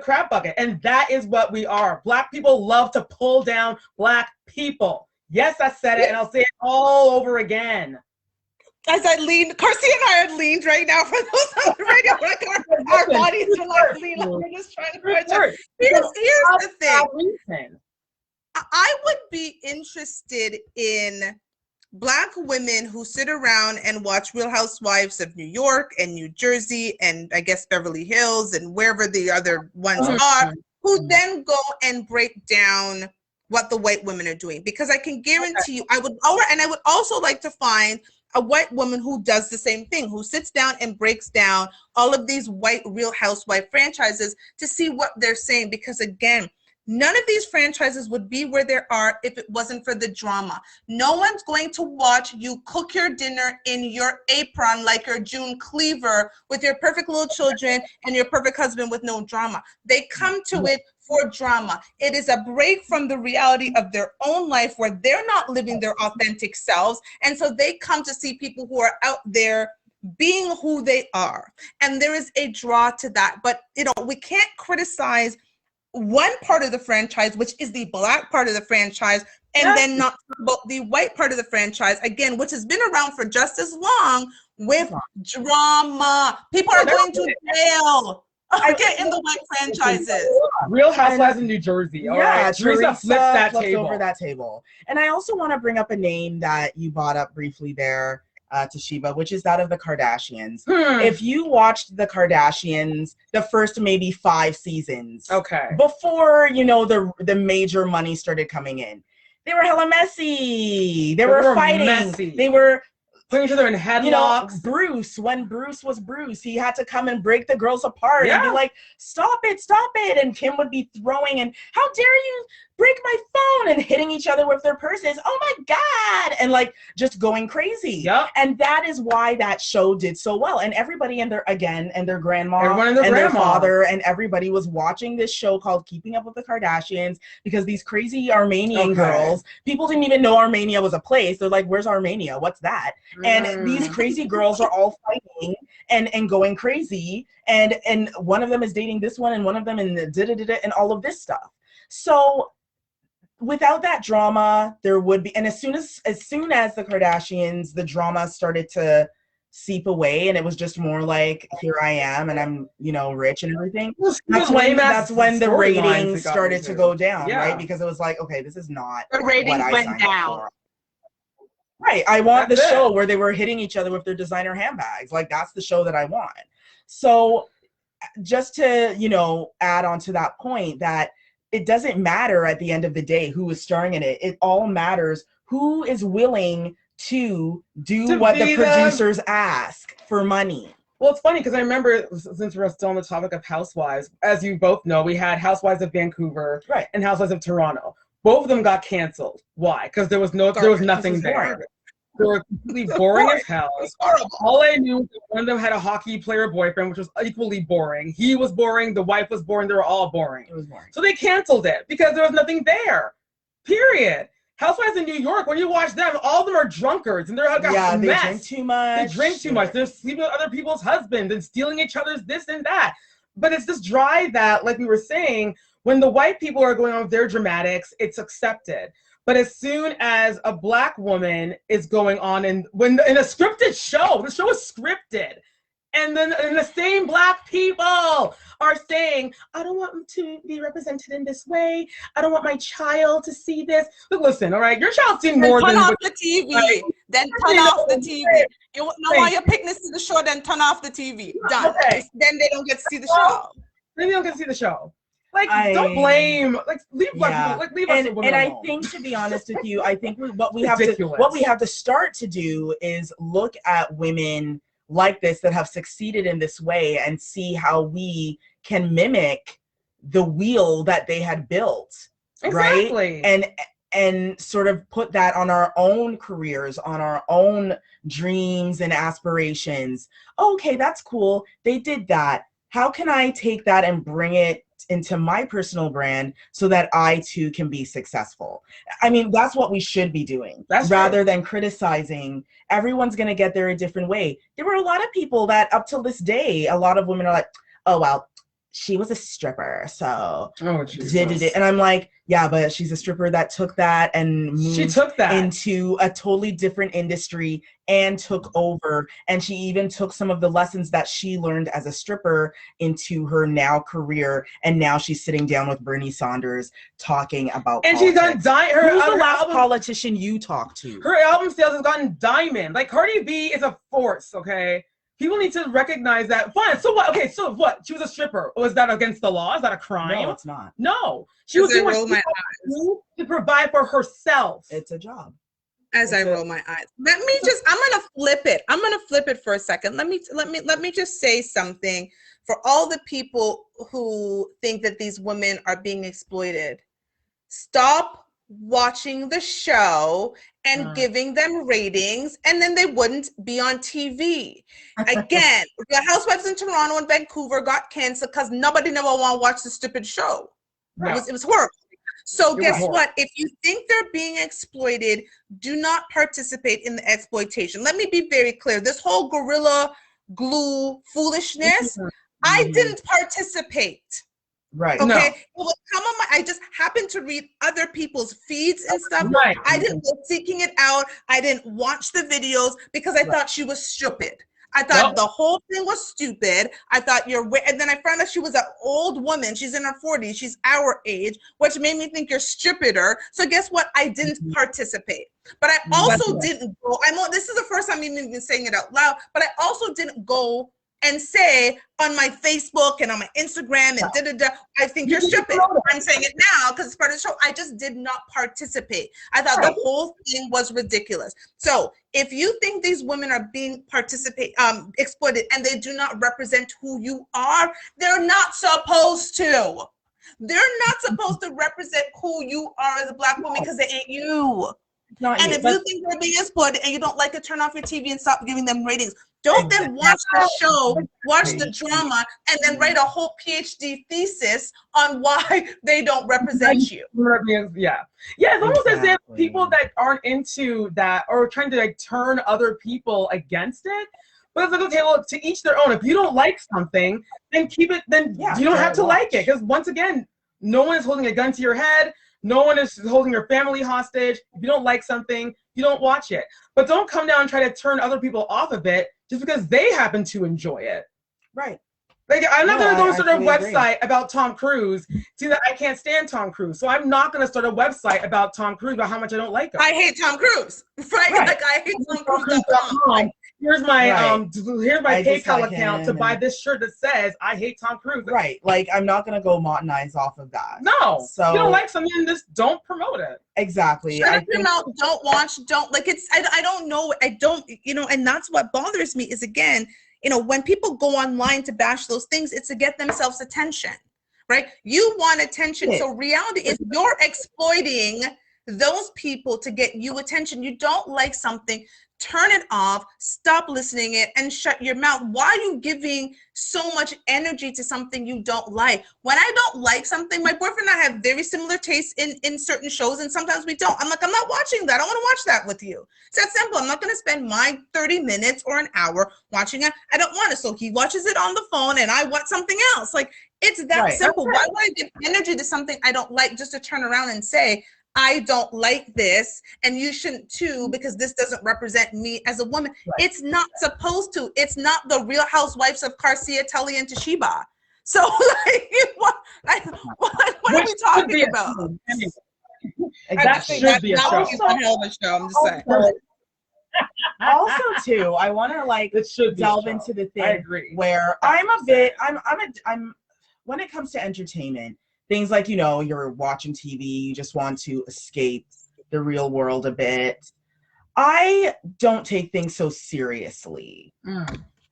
crab bucket. And that is what we are. Black people love to pull down Black people. Yes, I said it, and I'll say it all over again. As I lean, Carcia and I are leaned right now for those on the radio. Like our bodies are like lean. We're just trying to catch up. Here's the thing. I would be interested in Black women who sit around and watch Real Housewives of New York and New Jersey and I guess Beverly Hills and wherever the other ones are, who then go and break down what the white women are doing. Because I can guarantee you, I would also like to find a white woman who does the same thing, who sits down and breaks down all of these white Real Housewife franchises to see what they're saying. Because again, none of these franchises would be where they are if it wasn't for the drama. No one's going to watch you cook your dinner in your apron like your June Cleaver with your perfect little children and your perfect husband with no drama. They come to it for drama. It is a break from the reality of their own life where they're not living their authentic selves. And so they come to see people who are out there being who they are. And there is a draw to that. But, we can't criticize one part of the franchise, which is the Black part of the franchise, and then not talk about the white part of the franchise, again, which has been around for just as long with drama. People are going to jail. In the white franchises. Real Housewives in New Jersey. All right. Teresa flips that table. Over that table. And I also want to bring up a name that you brought up briefly there, Toshiba, which is that of the Kardashians. If you watched the Kardashians, the first maybe 5 seasons, before the major money started coming in, They were hella messy. They They were were fighting. messy. They were, putting each other in you know, headlocks. Bruce, when Bruce was Bruce, he had to come and break the girls apart and be Yeah. like, stop it. And Kim would be throwing and, how dare you break my phone, and hitting each other with their purses. Oh my God. And like just going crazy. Yep. And that is why that show did so well. And everybody and their grandma Everyone and their their grandma. father and everybody was watching this show called Keeping Up with the Kardashians, because these crazy Armenian girls, people didn't even know Armenia was a place. They're like, where's Armenia? What's that? And these crazy girls are all fighting and going crazy. And one of them is dating this one, and one of them and all of this stuff. So without that drama, there would be, and as soon as the Kardashians, the drama started to seep away, and it was just more like, here I am, and I'm, you know, rich and everything. That's when the ratings started to go down, right? Because it was like, okay, this is not The ratings what I went signed up down. for. Right. I want That's the show it. where they were hitting each other with their designer handbags. Like, that's the show that I want. So just to, you know, add on to that point, that it doesn't matter at the end of the day who is starring in it. It all matters who is willing to do what the producers ask for money. Well, it's funny because I remember, since we're still on the topic of Housewives, as you both know, we had Housewives of Vancouver and Housewives of Toronto. Both of them got canceled. Why? Because there was nothing there. They were completely boring as hell. All I knew was that one of them had a hockey player boyfriend, which was equally boring. He was boring. The wife was boring. They were all boring. It was boring. So they canceled it because there was nothing there. Period. Housewives in New York, when you watch them, all of them are drunkards, and they're like a they mess. drink too much. They drink too much. They're sleeping with other people's husbands and stealing each other's this and that. But it's this drive that, like we were saying, when the white people are going on with their dramatics, it's accepted. But as soon as a black woman is going on, and when in a scripted show, the show is scripted, and then and the same black people are saying, I don't want them to be represented in this way. I don't want my child to see this. Look, listen, all right, your child's seen more turn than off the TV. Then turn off the TV. You know why you're picking this to the show? Then turn off the TV. Done. Okay. Then they don't get to see the show. Then they don't get to see the show. Like, don't blame. Like, leave black people. Like, leave us women and I alone. think, to be honest with you, I think what we Ridiculous. have to start to do is look at women like this that have succeeded in this way and see how we can mimic the wheel that they had built. Exactly. Right? And sort of put that on our own careers, on our own dreams and aspirations. Okay, that's cool. They did that. How can I take that and bring it into my personal brand so that I too can be successful? I mean, that's what we should be doing. Rather than criticizing. Everyone's going to get there a different way. There were a lot of people that up till this day, a lot of women are like, oh, well, she was a stripper, so did it. And I'm like, yeah, but she's a stripper that took that and moved into a totally different industry and took over. And she even took some of the lessons that she learned as a stripper into her now career. And now she's sitting down with Bernie Sanders talking about and politics. she's on Who's the last politician you talked to? Her album sales has gotten diamond. Like, Cardi B is a force, okay? People need to recognize that. Fine. So what? Okay. So what? She was a stripper. Was that against the law? Is that a crime? No, it's not. No. She was doing what she had to do to provide for herself. It's a job. As I roll my eyes. Let me just, I'm gonna flip it. I'm gonna flip it for a second. Let me just say something for all the people who think that these women are being exploited. Stop watching the show and giving them ratings, and then they wouldn't be on TV. Again, the Housewives in Toronto and Vancouver got canceled because nobody never want to watch the stupid show. No. It was horrible. So It guess was horrible. what? If you think they're being exploited, do not participate in the exploitation. Let me be very clear. This whole Gorilla Glue foolishness, I didn't participate. Right. Okay. No. It would come on I just happened to read other people's feeds and stuff. Right. I didn't go seeking it out. I didn't watch the videos because I thought she was stupid. I thought the whole thing was stupid. I thought and then I found out she was an old woman. She's in her 40s. She's our age, which made me think you're stupider. So guess what? I didn't participate. But I also didn't go. I know this is the first time I'm even saying it out loud, but I also didn't go and say on my Facebook and on my Instagram and da-da-da, I think you're stupid. I'm saying it now because it's part of the show. I just did not participate. I thought the whole thing was ridiculous. So if you think these women are being exploited and they do not represent who you are, they're not supposed to. They're not supposed to represent who you are as a Black woman because they ain't you. And if you think they're being exploited and you don't like it, turn off your TV and stop giving them ratings. Don't then watch the show, watch the drama, and then write a whole PhD thesis on why they don't represent you. Yeah. Yeah, it's almost as if people that aren't into that are trying to like turn other people against it. But it's like, okay, well, to each their own. If you don't like something, then keep it, then you don't have to like it. Because once again, no one is holding a gun to your head. No one is holding your family hostage. If you don't like something, you don't watch it. But don't come down and try to turn other people off of it just because they happen to enjoy it. Right. Like, I'm not going to go start a website about Tom Cruise, seeing that I can't stand Tom Cruise. So I'm not going to start a website about Tom Cruise, about how much I don't like him. I hate Tom Cruise. Right? Like, I hate Tom Cruise. Here's my PayPal account to buy this shirt that says I hate Tom Cruise. Right. Like, I'm not gonna go monetize off of that. No. So you don't like something, just don't promote it. Exactly. Shut up your mouth, don't watch, don't like it's I don't know. I don't, and that's what bothers me is, again, when people go online to bash those things, it's to get themselves attention. Right? You want attention. So reality is you're exploiting those people to get you attention. You don't like something, turn it off, stop listening it, and shut your mouth. Why are you giving so much energy to something you don't like? When I don't like something, my boyfriend and I have very similar tastes in certain shows, and sometimes we don't. I'm like, I'm not watching that. I don't want to watch that with you. It's that simple. I'm not going to spend my 30 minutes or an hour watching it. I don't want to. So he watches it on the phone, and I want something else. Like, it's that simple. Why would I give energy to something I don't like just to turn around and say, I don't like this, and you shouldn't too, because this doesn't represent me as a woman. It's not supposed to. It's not the Real Housewives of Garcia, Tully, and Toshiba. So, like, what are we talking about? That should be a show. It's a hell of a show, I'm just saying. Also, too, I want to delve into the thing where I'm when it comes to entertainment, things like, you're watching TV, you just want to escape the real world a bit. I don't take things so seriously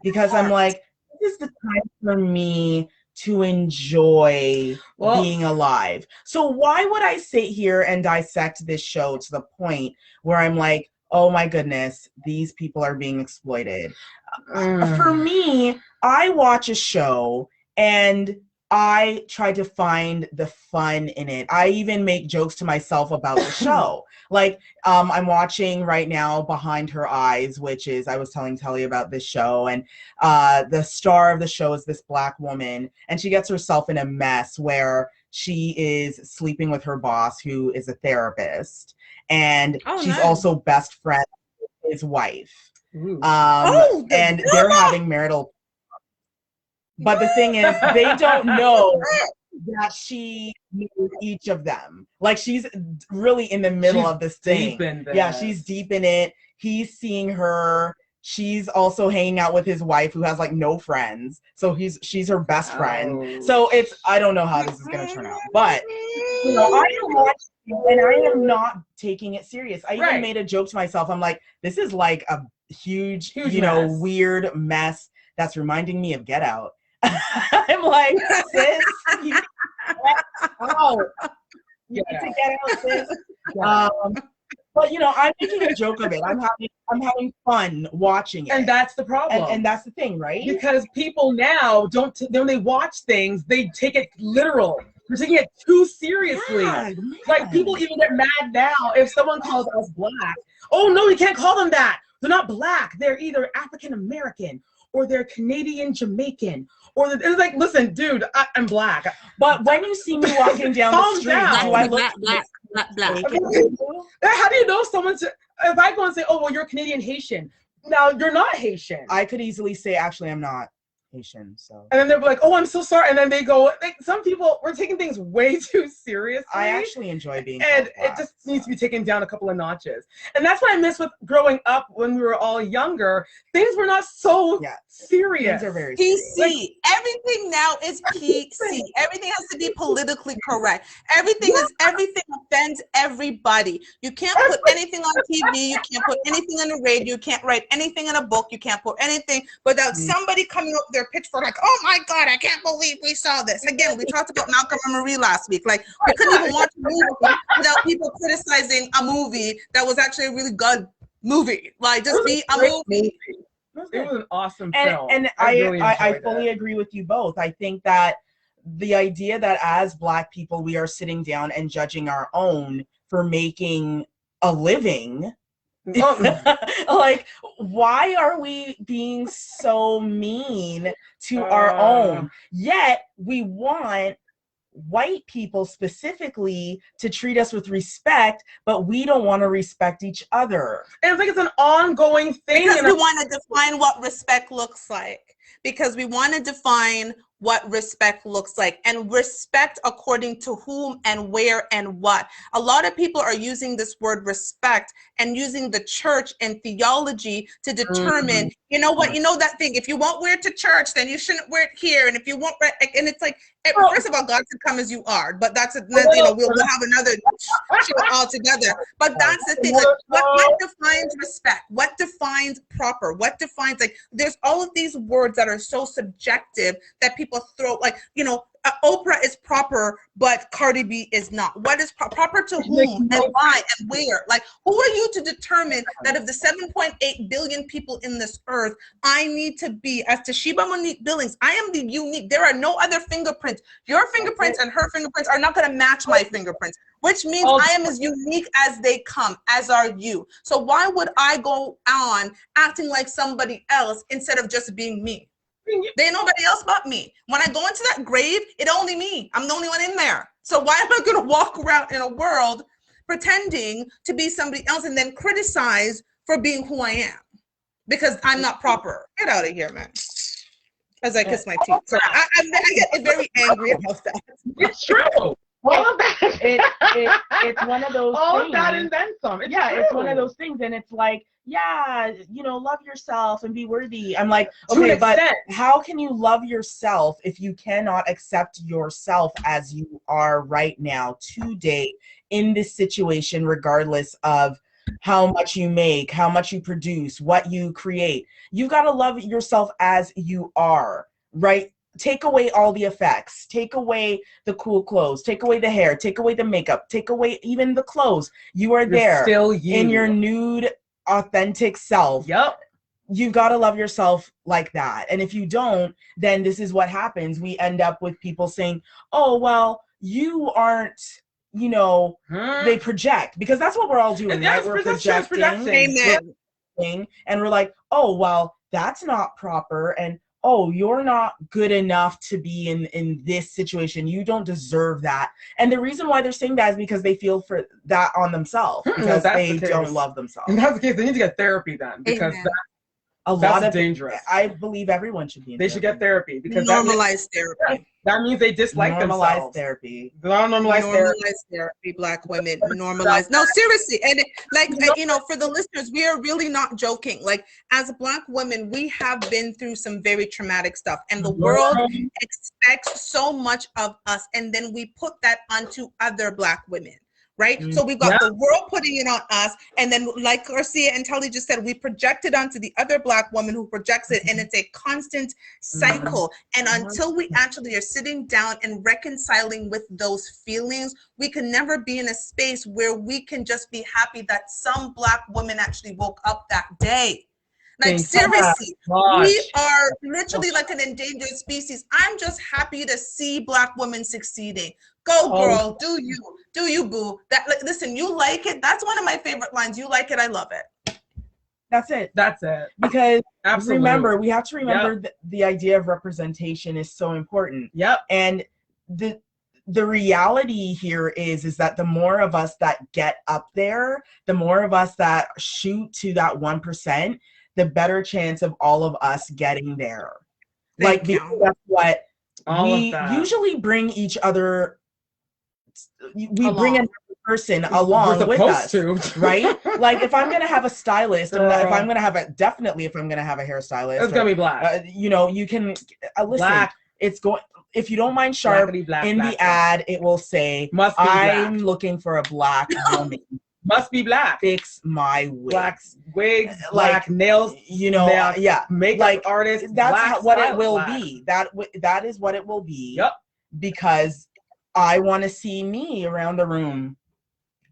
because I'm like, this is the time for me to enjoy being alive. So why would I sit here and dissect this show to the point where I'm like, oh my goodness, these people are being exploited? For me, I watch a show and I try to find the fun in it. I even make jokes to myself about the show. Like, I'm watching right now Behind Her Eyes, which is, I was telling Telly about this show, and the star of the show is this Black woman, and she gets herself in a mess where she is sleeping with her boss, who is a therapist, and she's also best friend with his wife. And they're having marital. But the thing is, they don't know that she knew each of them. Like, she's really in the middle of this thing. Yeah, she's deep in it. He's seeing her. She's also hanging out with his wife, who has like no friends. So she's her best friend. So I don't know how this is gonna turn out. But I am watching and I am not taking it serious. I even made a joke to myself. I'm like, this is like a huge mess. Weird mess that's reminding me of Get Out. I'm like, sis, you need to get out, sis. But I'm making a joke of it. I'm having fun watching it, and that's the problem. And that's the thing, right? Because people now when they watch things, they take it literal. They're taking it too seriously. Like, people even get mad now if someone calls us Black. Oh no, you can't call them that. They're not Black. They're either African American or they're Canadian Jamaican. It's like, listen, dude, I'm Black. But when you see me walking down the street, do I look Black? How do you know someone's? If I go and say, oh, well, you're Canadian Haitian. Now, you're not Haitian. I could easily say, actually, I'm not Haitian, so. And then they're like, "Oh, I'm so sorry," and then they go. Some people we're taking things way too seriously. I actually enjoy being and called black, it just needs to be taken down a couple of notches. And that's what I miss with growing up when we were all younger. Things were not so serious. Things are very PC. Everything now is PC. Everything has to be politically correct. Everything offends everybody. You can't put anything on TV. You can't put anything on the radio. You can't write anything in a book. You can't put anything without somebody coming up with their pitchfork like, "Oh my God, I can't believe we saw this." Again, we talked about Malcolm and Marie last week. Like, we couldn't even watch a movie without people criticizing a movie that was actually a really good movie. Like, just be a movie. It was an awesome film. And I fully agree with you both. I think that the idea that as Black people, we are sitting down and judging our own for making a living. Like, why are we being so mean to our own? Yet we want white people specifically to treat us with respect, but we don't want to respect each other. And it's like it's an ongoing thing. Because we want to define what respect looks like. Because we want to define what respect looks like, and respect according to whom and where and what. A lot of people are using this word respect and using the church and theology to determine, you know what, you know that thing, if you won't wear it to church, then you shouldn't wear it here. And if you won't wear it, and it's like, first of all, God said come as you are, but that's, we'll have another show altogether. But that's the thing, like, what defines respect? What defines proper? What defines, like, there's all of these words that are so subjective that people throw, like, you know, Oprah is proper, but Cardi B is not. What is proper to whom and why and where? Like, who are you to determine that of the 7.8 billion people in this earth, I need to be, as Toshiba Monique Billings, I am the unique. There are no other fingerprints. Your fingerprints and her fingerprints are not going to match my fingerprints, which means I am as unique as they come, as are you. So why would I go on acting like somebody else instead of just being me? There ain't nobody else but me. When I go into that grave, it's only me. I'm the only one in there. So why am I going to walk around in a world pretending to be somebody else and then criticize for being who I am? Because I'm not proper. Get out of here, man. As I kiss my teeth. So I get very angry about that. It's true. All of that. It's one of those all things. Of that and then some. It's true. It's one of those things. And it's like, yeah, you know, love yourself and be worthy. I'm like, okay, but how can you love yourself if you cannot accept yourself as you are right now, today, in this situation, regardless of how much you make, how much you produce, what you create? You've got to love yourself as you are, right? Take away all the effects, take away the cool clothes, take away the hair, take away the makeup, take away even the clothes. You are there still you. In your nude, authentic self. Yep. You've got to love yourself like that. And if you don't, then this is what happens. We end up with people saying, oh, well, you aren't, you know, they project, because that's what we're all doing, right? We're projecting. Amen. And we're like, oh, well, that's not proper. And oh, you're not good enough to be in this situation. You don't deserve that. And the reason why they're saying that is because they feel for that on themselves, because they don't love themselves. If that's the case, they need to get therapy then, because that's dangerous. I believe everyone should be in therapy. They should get therapy, because normalize therapy. That means they dislike themselves. Normalize therapy. Normalize therapy, Black women. Normalize. No, seriously. And you know, for the listeners, we are really not joking. Like, as Black women, we have been through some very traumatic stuff, and the world expects so much of us, and then we put that onto other Black women. Right? So we've got the world putting it on us, and then, like Garcia and Tully just said, we project it onto the other Black woman who projects it, and it's a constant cycle. And until we actually are sitting down and reconciling with those feelings, we can never be in a space where we can just be happy that some Black woman actually woke up that day. Like, seriously, we are literally like an endangered species. I'm just happy to see Black women succeeding. Go, girl, do you, boo. That, like, listen, you like it. That's one of my favorite lines. You like it, I love it. That's it. Because remember, we have to remember the idea of representation is so important. Yep. And the reality here is that the more of us that get up there, the more of us that shoot to that 1%, the better chance of all of us getting there. Thank because you. that's what All we of that. usually bring each other. We Along. bring another person We're along with us, supposed to. right? Like if I'm gonna have a stylist, or if Girl. I'm gonna have a definitely if I'm gonna have a hairstylist, It's gonna be black. you know, you can listen. Black. It's going. If you don't mind sharp, Blackity black, in black, the black. ad, it will say, Must be "I'm black. looking for a black woman. Must be black. Fix my wig." Black wigs, Like, black nails, You know, nail- yeah. makeup Like, artist. That's black what it style, will black. be. That is what it will be. Yep. Because I want to see me around the room.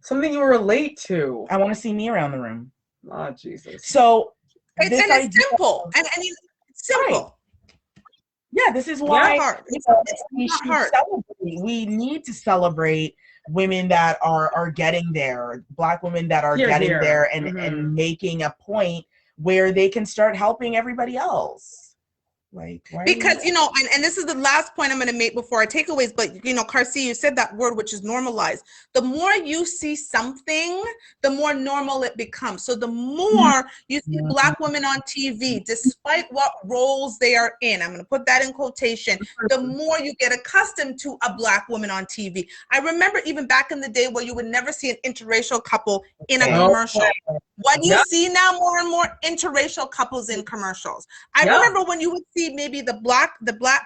Something you relate to. I want to see me around the room. Oh Jesus. So It's, this and it's idea- simple. And it's simple. Yeah, this is why Not hard. It's we not should hard. celebrate. We need to celebrate women that are getting there, Black women that are Here, getting here. there and Mhm. making a point where they can start helping everybody else. Like, why are Because, we- you know, and this is the last point I'm going to make before our takeaways, but, you know, Karsi, you said that word, which is normalized. The more you see something, the more normal it becomes. So the more you see Black women on TV, despite what roles they are in, I'm going to put that in quotation, the more you get accustomed to a Black woman on TV. I remember even back in the day where you would never see an interracial couple in a Okay. commercial. What you Yep. see now, more and more interracial couples in commercials. I Yep. remember when you would see maybe the black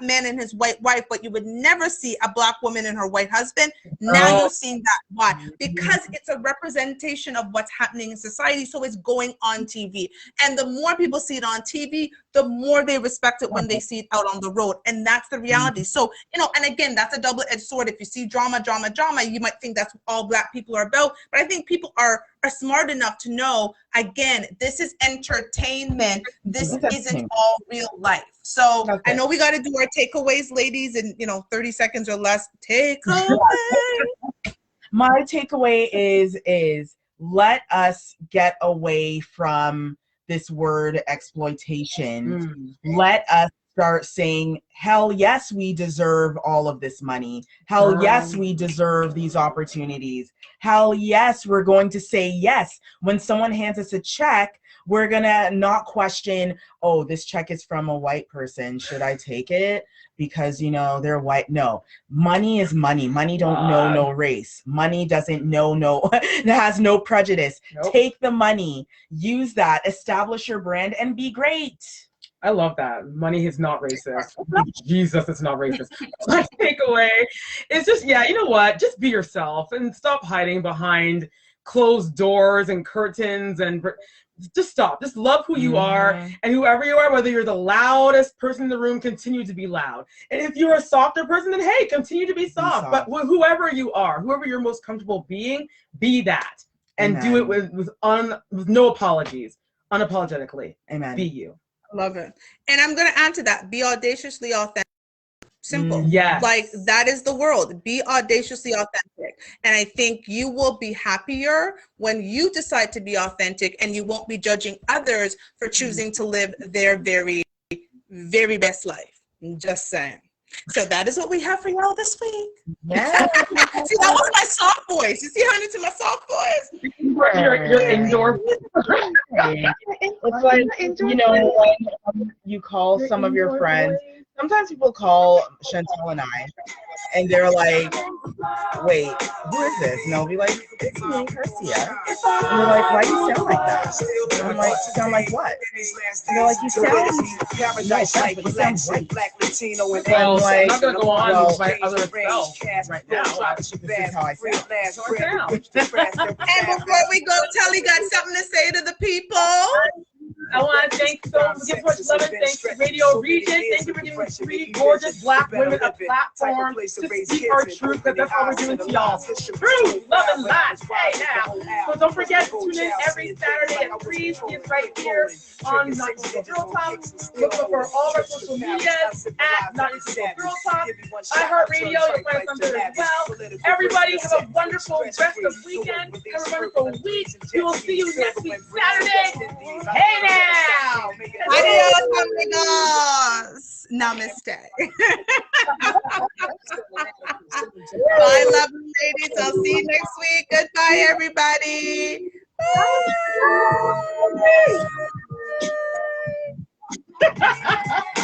man and his white wife, but you would never see a Black woman and her white husband. Now Oh. you're seeing that. Why? Because it's a representation of what's happening in society, so it's going on TV. And the more people see it on TV, the more they respect it when they see it out on the road. And that's the reality. So, you know, and again, that's a double-edged sword. If you see drama, you might think that's all Black people are about. But I think people are smart enough to know, again, this is entertainment. This It's isn't entertainment. all real life. So That's I it. know we got to do our takeaways, ladies, in 30 seconds or less. Takeaway. My takeaway is let us get away from this word exploitation. Mm. Let us start saying, hell yes, we deserve all of this money. Hell yes, we deserve these opportunities. Hell yes, we're going to say yes. When someone hands us a check, we're gonna not question, oh, this check is from a white person. Should I take it? Because, you know, they're white. No, money is money. Money don't know no race. Money doesn't know it has no prejudice. Nope. Take the money, use that, establish your brand, and be great. I love that. Money is not racist. Jesus, it's not racist. My takeaway is just, yeah, you know what? Just be yourself and stop hiding behind closed doors and curtains and just stop. Just love who you are, and whoever you are, whether you're the loudest person in the room, continue to be loud. And if you're a softer person, then hey, continue to be soft. But whoever you are, whoever you're most comfortable being, be that. And do it with no apologies, unapologetically. Amen. Be you. Love it. And I'm going to add to that, be audaciously authentic. Simple. Yes. Like, that is the world. Be audaciously authentic. And I think you will be happier when you decide to be authentic, and you won't be judging others for choosing to live their very, very best life. I'm just saying. So that is what we have for y'all this week. Yeah. See, that was my soft voice. You see how I'm into my soft voice? Your indoor. It's like, you know, when you call some of your friends, sometimes people call Chantel and I, and they're like, wait, who is this? And I'll be like, it's me, Garcia. And they're like, why do you sound like that? And I'm like, sound like what? And they're like, you sound, Paradise like but you sound white. Black Latino and Well, like, I'm not going to go on well, with my other self right now. This is how I sound. And before we go, Telly got something to say to the people. I want to thank so much love and thanks to Radio Region. Thank you for giving 3 gorgeous Black women a platform to speak our truth, because that's all we're doing to y'all. Truth, love, and light. Hey, now. So don't forget to tune in every Saturday at 3. It's right here on Not Equal Girl Talk. Look for all our social medias at Not Equal Girl Talk. iHeartRadio, you'll find us on there as well. Everybody have a wonderful rest of weekend. Have a wonderful week. We will see you next week, Saturday. Hey now! Adios, amigos. Namaste. Bye, lovely ladies. I'll see you next week. Goodbye, everybody. Bye.